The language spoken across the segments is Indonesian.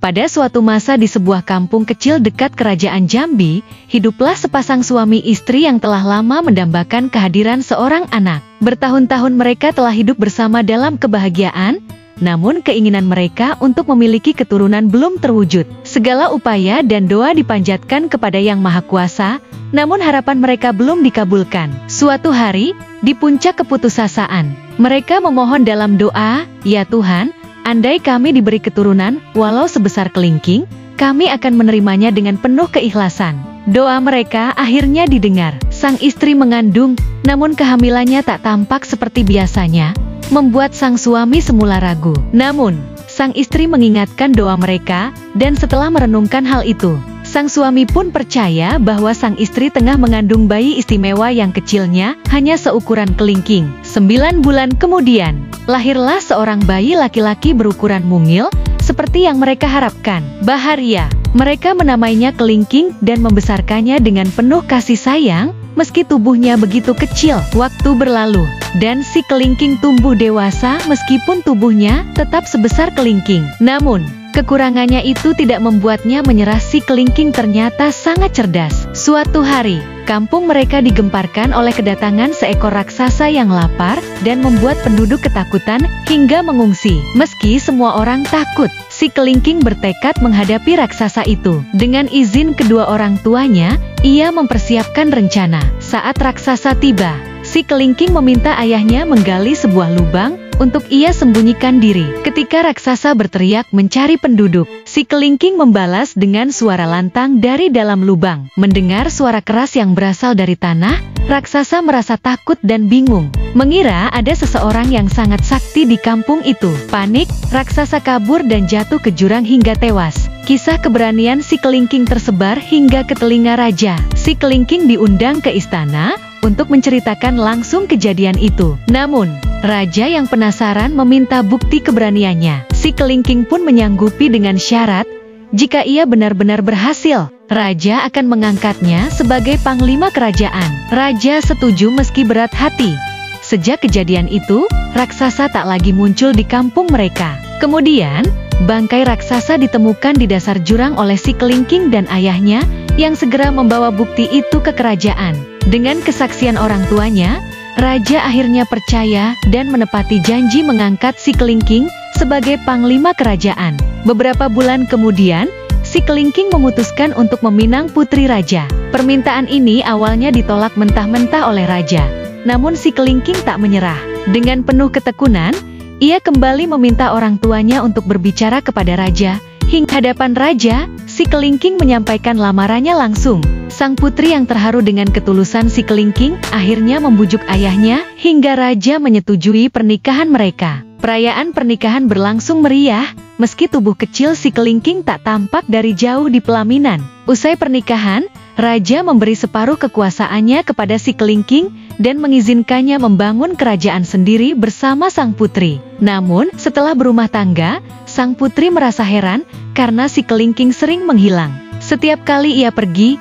Pada suatu masa di sebuah kampung kecil dekat kerajaan Jambi, hiduplah sepasang suami istri yang telah lama mendambakan kehadiran seorang anak. Bertahun-tahun mereka telah hidup bersama dalam kebahagiaan, namun keinginan mereka untuk memiliki keturunan belum terwujud. Segala upaya dan doa dipanjatkan kepada Yang Maha Kuasa, namun harapan mereka belum dikabulkan. Suatu hari, di puncak keputusasaan, mereka memohon dalam doa, "Ya Tuhan, andai kami diberi keturunan, walau sebesar kelingking, kami akan menerimanya dengan penuh keikhlasan." Doa mereka akhirnya didengar. Sang istri mengandung, namun kehamilannya tak tampak seperti biasanya, membuat sang suami semula ragu. Namun, sang istri mengingatkan doa mereka, dan setelah merenungkan hal itu, sang suami pun percaya bahwa sang istri tengah mengandung bayi istimewa yang kecilnya hanya seukuran kelingking. 9 bulan kemudian, lahirlah seorang bayi laki-laki berukuran mungil, seperti yang mereka harapkan. Bahagia, mereka menamainya Kelingking dan membesarkannya dengan penuh kasih sayang, meski tubuhnya begitu kecil. Waktu berlalu, dan si Kelingking tumbuh dewasa meskipun tubuhnya tetap sebesar kelingking. Namun, kekurangannya itu tidak membuatnya menyerah. Si Kelingking ternyata sangat cerdas. Suatu hari, kampung mereka digemparkan oleh kedatangan seekor raksasa yang lapar dan membuat penduduk ketakutan hingga mengungsi. Meski semua orang takut, si Kelingking bertekad menghadapi raksasa itu. Dengan izin kedua orang tuanya, ia mempersiapkan rencana. Saat raksasa tiba, si Kelingking meminta ayahnya menggali sebuah lubang untuk ia sembunyikan diri. Ketika raksasa berteriak mencari penduduk, si Kelingking membalas dengan suara lantang dari dalam lubang. Mendengar suara keras yang berasal dari tanah, raksasa merasa takut dan bingung, mengira ada seseorang yang sangat sakti di kampung itu. Panik, raksasa kabur dan jatuh ke jurang hingga tewas. Kisah keberanian si Kelingking tersebar hingga ke telinga raja. Si Kelingking diundang ke istana untuk menceritakan langsung kejadian itu. Namun, raja yang penasaran meminta bukti keberaniannya. Si Kelingking pun menyanggupi dengan syarat, jika ia benar-benar berhasil, raja akan mengangkatnya sebagai panglima kerajaan. Raja setuju meski berat hati. Sejak kejadian itu, raksasa tak lagi muncul di kampung mereka. Kemudian, bangkai raksasa ditemukan di dasar jurang oleh si Kelingking dan ayahnya, yang segera membawa bukti itu ke kerajaan. Dengan kesaksian orang tuanya, raja akhirnya percaya dan menepati janji mengangkat si Kelingking sebagai panglima kerajaan. Beberapa bulan kemudian, si Kelingking memutuskan untuk meminang putri raja. Permintaan ini awalnya ditolak mentah-mentah oleh raja. Namun si Kelingking tak menyerah. Dengan penuh ketekunan, ia kembali meminta orang tuanya untuk berbicara kepada raja. Hingga hadapan raja, si Kelingking menyampaikan lamarannya langsung. Sang putri yang terharu dengan ketulusan si Kelingking akhirnya membujuk ayahnya hingga raja menyetujui pernikahan mereka. Perayaan pernikahan berlangsung meriah, meski tubuh kecil si Kelingking tak tampak dari jauh di pelaminan. Usai pernikahan, raja memberi separuh kekuasaannya kepada si Kelingking dan mengizinkannya membangun kerajaan sendiri bersama sang putri. Namun, setelah berumah tangga, sang putri merasa heran karena si Kelingking sering menghilang. Setiap kali ia pergi,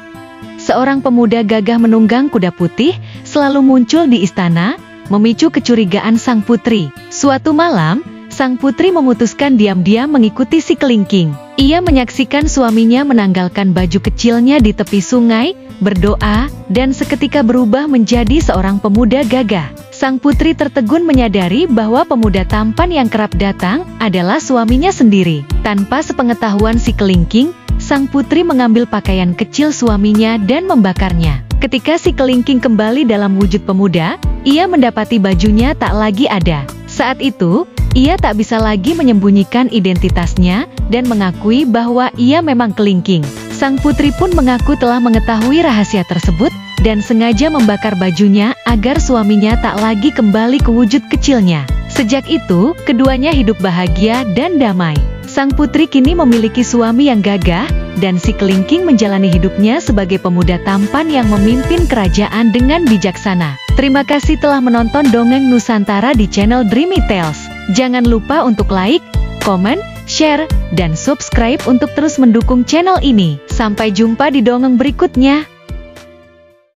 seorang pemuda gagah menunggang kuda putih selalu muncul di istana, memicu kecurigaan sang putri. Suatu malam, sang putri memutuskan diam-diam mengikuti si Kelingking. Ia menyaksikan suaminya menanggalkan baju kecilnya di tepi sungai, berdoa, dan seketika berubah menjadi seorang pemuda gagah. Sang putri tertegun menyadari bahwa pemuda tampan yang kerap datang adalah suaminya sendiri. Tanpa sepengetahuan si Kelingking, sang putri mengambil pakaian kecil suaminya dan membakarnya. Ketika si Kelingking kembali dalam wujud pemuda, ia mendapati bajunya tak lagi ada. Saat itu, ia tak bisa lagi menyembunyikan identitasnya dan mengakui bahwa ia memang Kelingking. Sang putri pun mengaku telah mengetahui rahasia tersebut dan sengaja membakar bajunya agar suaminya tak lagi kembali ke wujud kecilnya. Sejak itu, keduanya hidup bahagia dan damai. Sang putri kini memiliki suami yang gagah, dan si Kelingking menjalani hidupnya sebagai pemuda tampan yang memimpin kerajaan dengan bijaksana. Terima kasih telah menonton Dongeng Nusantara di channel Dreamy Tales. Jangan lupa untuk like, komen, share, dan subscribe untuk terus mendukung channel ini. Sampai jumpa di dongeng berikutnya.